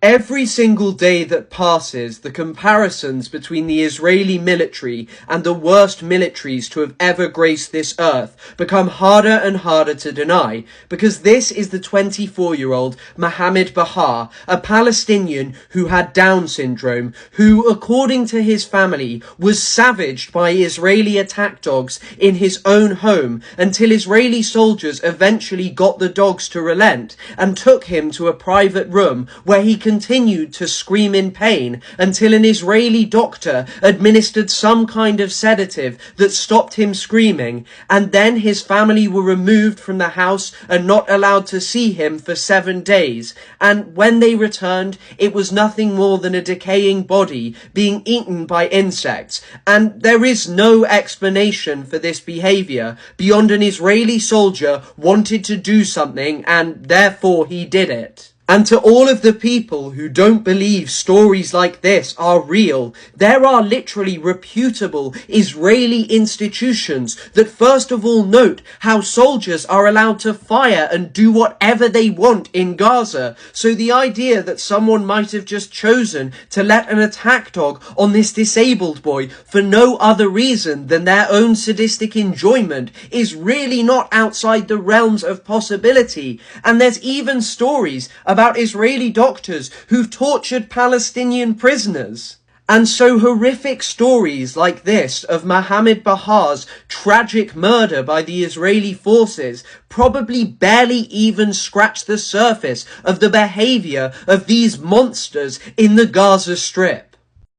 Every single day that passes, the comparisons between the Israeli military and the worst militaries to have ever graced this earth become harder and harder to deny, because this is the 24-year-old Mohammed Bahar, a Palestinian who had Down syndrome, who, according to his family, was savaged by Israeli attack dogs in his own home until Israeli soldiers eventually got the dogs to relent and took him to a private room where he continued to scream in pain until an Israeli doctor administered some kind of sedative that stopped him screaming, and then his family were removed from the house and not allowed to see him for 7 days, and when they returned, it was nothing more than a decaying body being eaten by insects, and there is no explanation for this behavior beyond an Israeli soldier wanted to do something and therefore he did it. And to all of the people who don't believe stories like this are real, there are literally reputable Israeli institutions that first of all note how soldiers are allowed to fire and do whatever they want in Gaza. So the idea that someone might have just chosen to let an attack dog on this disabled boy for no other reason than their own sadistic enjoyment is really not outside the realms of possibility. And there's even stories about Israeli doctors who've tortured Palestinian prisoners. And so horrific stories like this of Mohammed Bahar's tragic murder by the Israeli forces probably barely even scratch the surface of the behavior of these monsters in the Gaza Strip.